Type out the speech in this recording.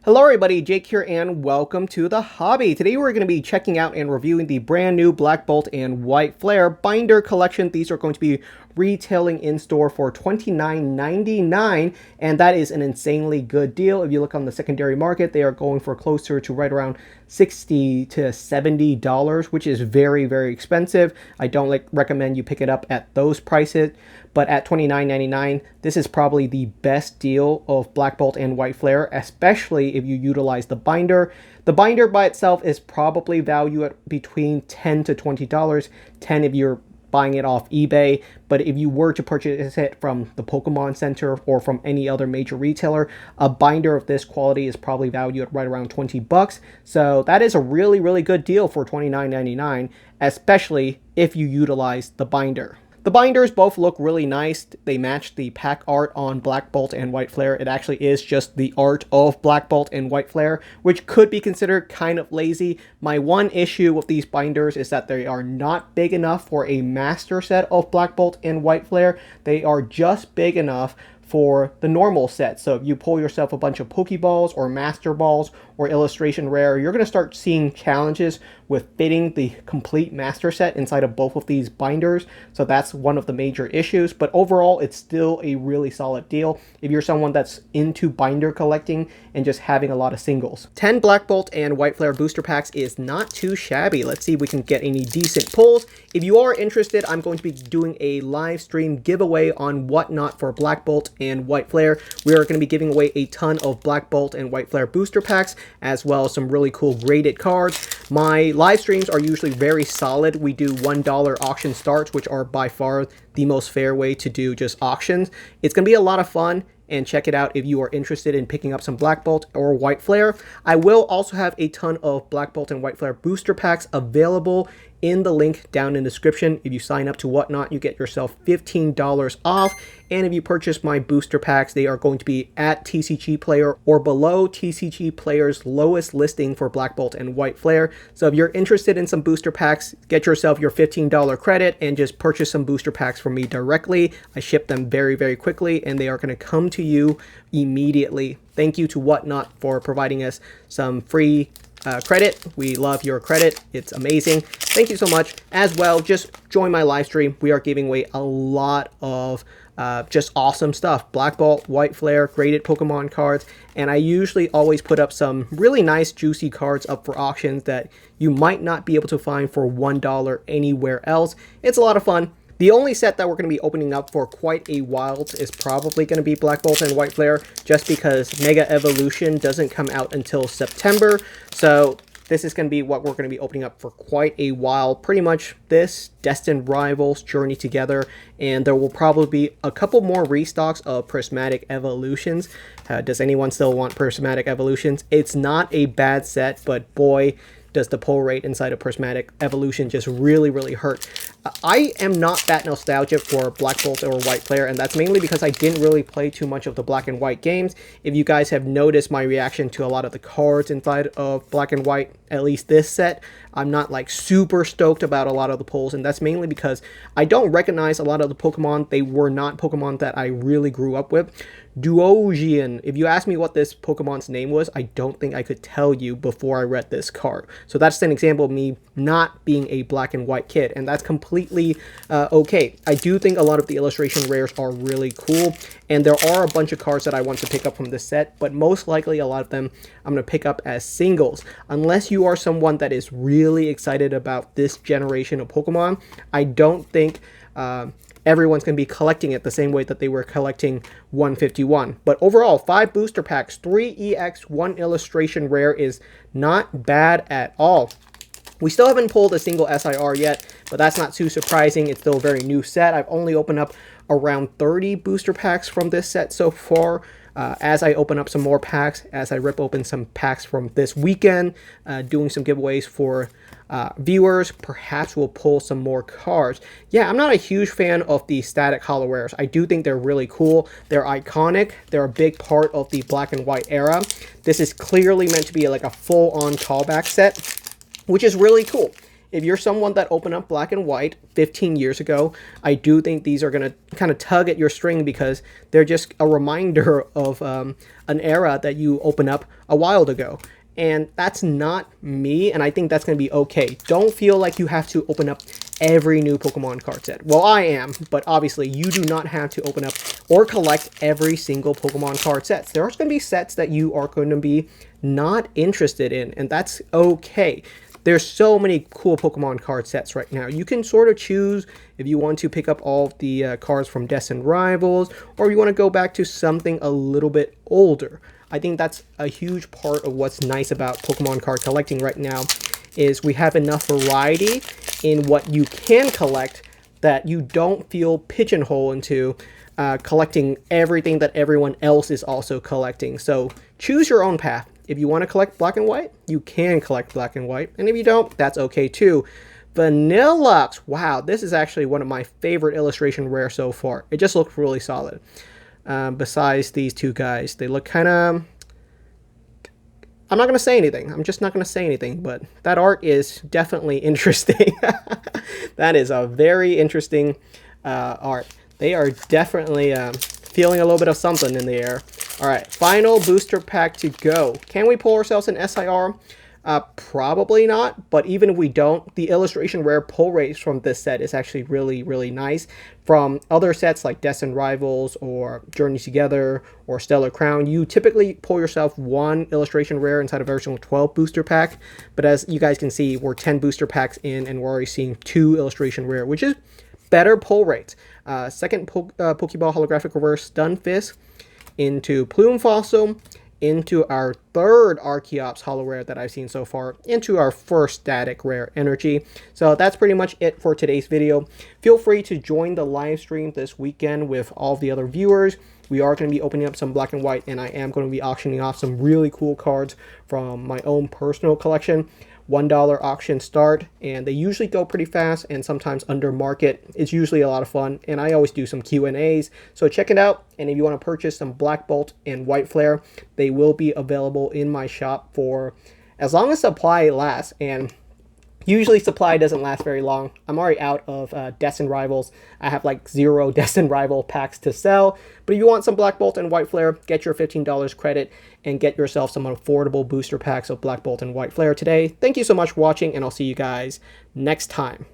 Hello everybody, Jake here and welcome to the hobby. Today we're going to be checking out and reviewing the brand new Black Bolt and White Flare binder collection. These are going to be retailing in store for $29.99, and that is an insanely good deal. If you look on the secondary market, they are going for closer to right around $60 to $70, which is very, very expensive. I don't recommend you pick it up at those prices, but at $29.99, this is probably the best deal of Black Bolt and White Flare, especially if you utilize the binder. The binder by itself is probably valued at between $10 to $20, $10 if you're buying it off eBay, but if you were to purchase it from the Pokemon Center or from any other major retailer, a binder of this quality is probably valued at right around 20 bucks. So that is a really, really good deal for $29.99, especially if you utilize the binder. The binders both look really nice. They match the pack art on Black Bolt and White Flare. It actually is just the art of Black Bolt and White Flare, which could be considered kind of lazy. My one issue with these binders is that they are not big enough for a master set of Black Bolt and White Flare. They are just big enough for the normal set. So if you pull yourself a bunch of Poké Balls or Master Balls or Illustration Rare, you're going to start seeing challenges with fitting the complete master set inside of both of these binders. So that's one of the major issues, but overall it's still a really solid deal if you're someone that's into binder collecting and just having a lot of singles. 10 Black Bolt and White Flare booster packs is not too shabby. Let's see if we can get any decent pulls. If you are interested, I'm going to be doing a live stream giveaway on Whatnot for Black Bolt and White Flare. We are going to be giving away a ton of Black Bolt and White Flare booster packs, as well as some really cool graded cards. My live streams are usually very solid. We do $1 auction starts, which are by far the most fair way to do just auctions. It's going to be a lot of fun, and check it out if you are interested in picking up some Black Bolt or White Flare. I will also have a ton of Black Bolt and White Flare booster packs available in the link down in the description. If you sign up to Whatnot, you get yourself $15 off. And if you purchase my booster packs, they are going to be at TCG Player or below TCG Player's lowest listing for Black Bolt and White Flare. So if you're interested in some booster packs, get yourself your $15 credit and just purchase some booster packs from me directly. I ship them very, very quickly, and they are going to come to you immediately. Thank you to Whatnot for providing us some free credit. We love your credit. It's amazing. Thank you so much. As well, just join my live stream. We are giving away a lot of just awesome stuff. Black Bolt, White Flare, graded Pokemon cards, and I usually always put up some really nice juicy cards up for auctions that you might not be able to find for $1 anywhere else. It's a lot of fun. The only set that we're going to be opening up for quite a while is probably going to be Black Bolt and White Flare, just because Mega Evolution doesn't come out until September. So this is going to be what we're going to be opening up for quite a while. Pretty much this, Destined Rivals, Journey Together, and there will probably be a couple more restocks of Prismatic Evolutions. Does anyone still want Prismatic Evolutions? It's not a bad set, but boy, does the pull rate inside of Prismatic Evolution just really, really hurt. I am not that nostalgic for Black Bolt or White Flare, and that's mainly because I didn't really play too much of the Black and White games. If you guys have noticed my reaction to a lot of the cards inside of Black and White, at least this set, I'm not like super stoked about a lot of the pulls, and that's mainly because I don't recognize a lot of the Pokemon. They were not Pokemon that I really grew up with. Duogian. If you ask me what this Pokemon's name was, I don't think I could tell you before I read this card. So that's an example of me not being a Black and White kid, and that's completely okay. I do think a lot of the illustration rares are really cool, and there are a bunch of cards that I want to pick up from this set, but most likely a lot of them I'm going to pick up as singles. Unless you are someone that is really excited about this generation of Pokemon, I don't think everyone's going to be collecting it the same way that they were collecting 151. But overall, 5 booster packs, 3 EX, 1 illustration rare is not bad at all. We still haven't pulled a single SIR yet, but that's not too surprising. It's still a very new set. I've only opened up around 30 booster packs from this set so far. As I open up some more packs, as I rip open some packs from this weekend, doing some giveaways for viewers, perhaps we'll pull some more cards. Yeah, I'm not a huge fan of the static holo rares. I do think they're really cool. They're iconic. They're a big part of the Black and White era. This is clearly meant to be like a full-on callback set, which is really cool. if you're someone that opened up Black and White 15 years ago, I do think these are going to kind of tug at your string because they're just a reminder of an era that you opened up a while ago. And that's not me, and I think that's going to be okay. Don't feel like you have to open up every new Pokemon card set. Well, I am, but obviously you do not have to open up or collect every single Pokemon card sets. There are going to be sets that you are going to be not interested in, and that's okay. There's so many cool Pokemon card sets right now. You can sort of choose if you want to pick up all of the cards from Destined Rivals, or you want to go back to something a little bit older. I think that's a huge part of what's nice about Pokemon card collecting right now, is we have enough variety in what you can collect that you don't feel pigeonholed into collecting everything that everyone else is also collecting. So choose your own path. If you want to collect Black and White, you can collect Black and White. And if you don't, that's okay too. Vanillux. Wow, this is actually one of my favorite illustration rare so far. It just looks really solid. Besides these two guys, they look kind of... I'm not going to say anything. I'm just not going to say anything, but that art is definitely interesting. That is a very interesting art. They are definitely feeling a little bit of something in the air. All right, final booster pack to go. Can we pull ourselves an SIR? Probably not, but even if we don't, the illustration rare pull rates from this set is actually really, really nice. From other sets like Destined Rivals or Journey Together or Stellar Crown, you typically pull yourself one illustration rare inside a version 12 booster pack, but as you guys can see, we're 10 booster packs in and we're already seeing 2 illustration rare, which is better pull rates. Second Poké Ball holographic reverse Stunfisk into Plume Fossil, into our third Archeops holo rare that I've seen so far, into our first static rare energy. So that's pretty much it for today's video. Feel free to join the live stream this weekend with all the other viewers. We are going to be opening up some Black and White, and I am going to be auctioning off some really cool cards from my own personal collection. $1 auction start, and they usually go pretty fast and sometimes under market. It's usually a lot of fun, and I always do some Q&As, so check it out. And if you want to purchase some Black Bolt and White Flare, they will be available in my shop for as long as supply lasts, and usually supply doesn't last very long. I'm already out of Destined Rivals. I have like 0 Destined Rival packs to sell. But if you want some Black Bolt and White Flare, get your $15 credit and get yourself some affordable booster packs of Black Bolt and White Flare today. Thank you so much for watching, and I'll see you guys next time.